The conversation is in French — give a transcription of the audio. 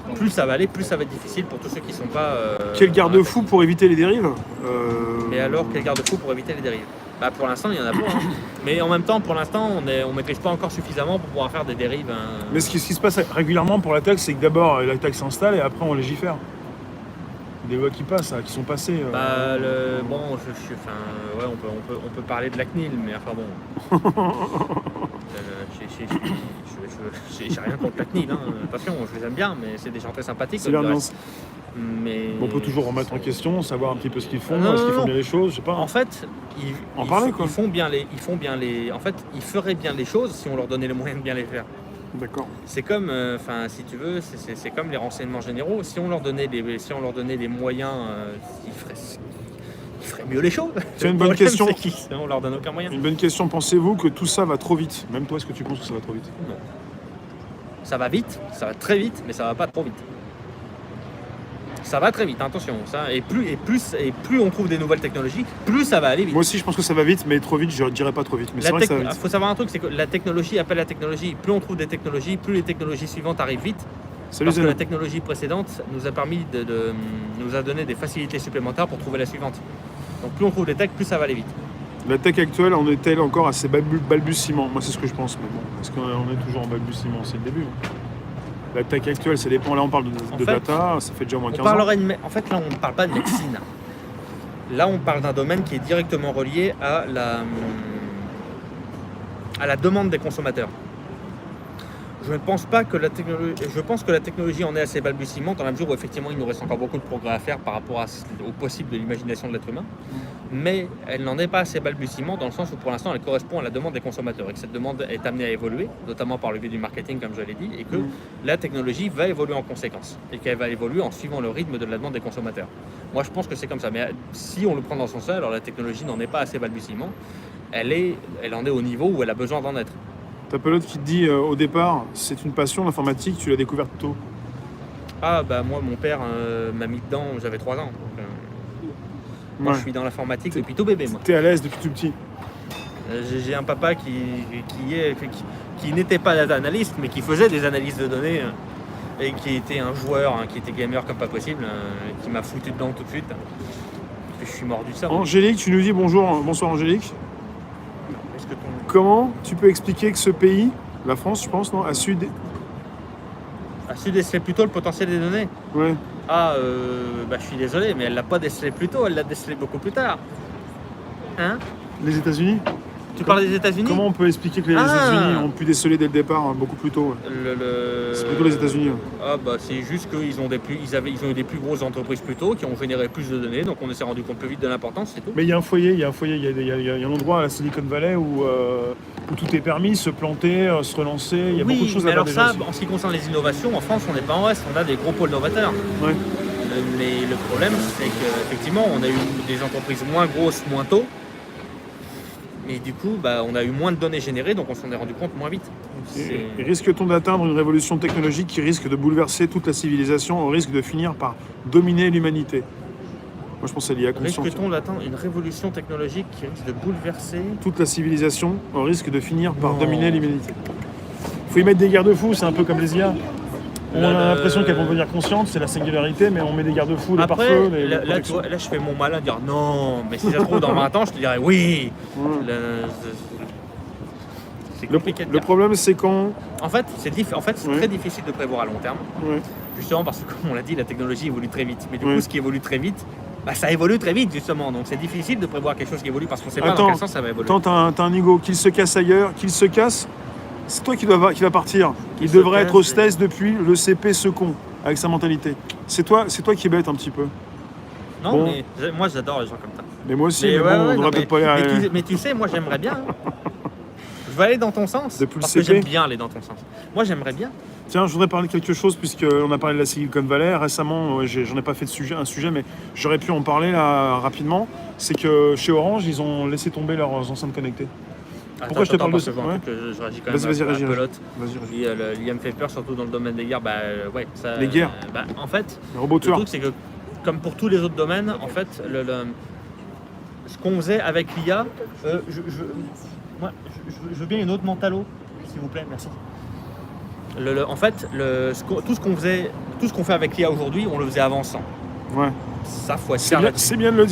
plus ça va aller, plus ça va être difficile pour tous ceux qui ne sont pas... Quel garde-fou pour éviter les dérives Mais alors, quel garde-fou pour éviter les dérives? Bah, pour l'instant, il y en a pas. Hein. Mais en même temps, pour l'instant, on maîtrise pas encore suffisamment pour pouvoir faire des dérives. Mais ce qui se passe régulièrement pour la taxe, c'est que d'abord la taxe s'installe et après on légifère. Des lois qui passent, qui sont passées. Bah, bon, ouais, on peut parler de la CNIL, mais enfin bon. J'ai rien contre la CNIL, hein. Attention, je les aime bien, mais c'est des gens très sympathiques. C'est leur nuance. Mais on peut toujours remettre en question, savoir un petit peu ce qu'ils font, non, est-ce qu'ils non. font bien les choses, je sais pas. En fait, ils font bien les. En fait, ils feraient bien les choses si on leur donnait les moyens de bien les faire. D'accord. C'est comme, si tu veux, c'est comme les renseignements généraux. Si on leur donnait les moyens, ils feraient mieux les choses. C'est une bonne question. On leur donne aucun moyen. Une bonne question. Pensez-vous que tout ça va trop vite? Même toi, est-ce que tu penses que ça va trop vite? Non. Ça va vite, ça va très vite, mais ça va pas trop vite. Ça va très vite, attention. Ça, et plus on trouve des nouvelles technologies, plus ça va aller vite. Moi aussi, je pense que ça va vite, mais trop vite, je ne dirais pas trop vite. Mais c'est vrai que ça va vite. Il faut savoir un truc, c'est que la technologie appelle la technologie. Plus on trouve des technologies, plus les technologies suivantes arrivent vite. Parce que la technologie précédente nous a permis nous a donné des facilités supplémentaires pour trouver la suivante. Donc plus on trouve des techs, plus ça va aller vite. La tech actuelle, on est-elle encore à ses balbutiements? Moi, c'est ce que je pense. Mais bon, parce qu'on est toujours en balbutiement, c'est le début. La tech actuelle, ça dépend. Là, on parle de data, ça fait déjà au moins 15 ans. En fait, là, on ne parle pas de médecine. Là, on parle d'un domaine qui est directement relié à la demande des consommateurs. Je pense que la technologie en est assez balbutiement dans la mesure où effectivement il nous reste encore beaucoup de progrès à faire par rapport au possible de l'imagination de l'être humain. Mais elle n'en est pas assez balbutiement dans le sens où pour l'instant elle correspond à la demande des consommateurs et que cette demande est amenée à évoluer, notamment par le biais du marketing comme je l'ai dit, et que la technologie va évoluer en conséquence et qu'elle va évoluer en suivant le rythme de la demande des consommateurs. Moi je pense que c'est comme ça, mais si on le prend dans son sens, alors la technologie n'en est pas assez balbutiement, elle en est au niveau où elle a besoin d'en être. T'as Pelote qui te dit au départ, c'est une passion l'informatique, tu l'as découverte tôt. Ah bah moi mon père m'a mis dedans, j'avais 3 ans. Donc, moi je suis dans l'informatique depuis tout bébé moi. T'es à l'aise depuis tout petit. J'ai un papa qui n'était pas data analyst mais qui faisait des analyses de données et qui était un joueur, qui était gamer comme pas possible, qui m'a foutu dedans tout de suite. Et je suis mordu ça. Angélique, tu nous dis bonjour, bonsoir Angélique. Comment tu peux expliquer que ce pays, la France je pense, non, a su déceler plus tôt le potentiel des données? Ouais. Ah, je suis désolé, mais elle l'a pas décelé plus tôt, elle l'a décelé beaucoup plus tard. Hein? Les États-Unis? Tu parles des États-Unis? Comment on peut expliquer que les États-Unis ont pu déceler dès le départ beaucoup plus tôt? C'est plutôt les États-Unis. Ah c'est juste qu'ils ont eu des plus grosses entreprises plus tôt qui ont généré plus de données, donc on s'est rendu compte plus vite de l'importance, c'est tout. Mais il y a un foyer, il y a un endroit à la Silicon Valley où tout est permis, se planter, se relancer, il y a beaucoup de choses à faire déjà. En ce qui concerne les innovations, en France on n'est pas en reste, on a des gros pôles novateurs. Ouais. Mais le problème c'est qu'effectivement on a eu des entreprises moins grosses, moins tôt. Et du coup, on a eu moins de données générées, donc on s'en est rendu compte moins vite. Et risque-t-on d'atteindre une révolution technologique qui risque de bouleverser toute la civilisation, au risque de finir par dominer l'humanité? Moi, je pense que c'est lié à conscience. Risque-t-on d'atteindre une révolution technologique qui risque de bouleverser toute la civilisation, au risque de finir par dominer l'humanité? Il faut y mettre des garde-fous, c'est un peu comme les IA. On a l'impression qu'elles vont devenir conscientes, c'est la singularité, mais on met des garde-fous, des pare-feux, des protections. Là, je fais mon malin de dire non, mais si ça se trouve dans 20 ans, je te dirais oui. C'est compliqué de dire. Le problème, c'est quand... En fait, c'est très difficile de prévoir à long terme, justement parce que, comme on l'a dit, la technologie évolue très vite. Mais du coup, ce qui évolue très vite, ça évolue très vite, justement. Donc, c'est difficile de prévoir quelque chose qui évolue parce qu'on ne sait pas dans quel sens ça va évoluer. Attends, t'as un ego, qu'il se casse ailleurs, qu'il se casse... C'est toi qui va partir. Il devrait être hostess depuis le CP ce con, avec sa mentalité. C'est toi qui est bête un petit peu. Non, bon. Mais moi j'adore les gens comme ça. Mais moi aussi, on devrait peut-être pas y aller. Mais tu sais, moi j'aimerais bien. Je vais aller dans ton sens. Depuis parce le que CP. j'aime bien aller dans ton sens. Moi j'aimerais bien. Tiens, je voudrais parler de quelque chose, puisqu'on a parlé de la Silicon Valley. Récemment, j'en ai pas fait un sujet, mais j'aurais pu en parler là rapidement. C'est que chez Orange, ils ont laissé tomber leurs enceintes connectées. Pourquoi je te parle de ça? Je réagis quand même à Pelote. L'IA me fait peur, surtout dans le domaine des guerres. Les guerres. En fait, le truc c'est que, comme pour tous les autres domaines, en fait, ce qu'on faisait avec l'IA, je veux bien une autre mentalo, s'il vous plaît, merci. En fait, tout ce qu'on fait avec l'IA aujourd'hui, on le faisait avant sans. Ouais. Ça, faut être C'est clair bien, là-dessus. c'est bien de le dire.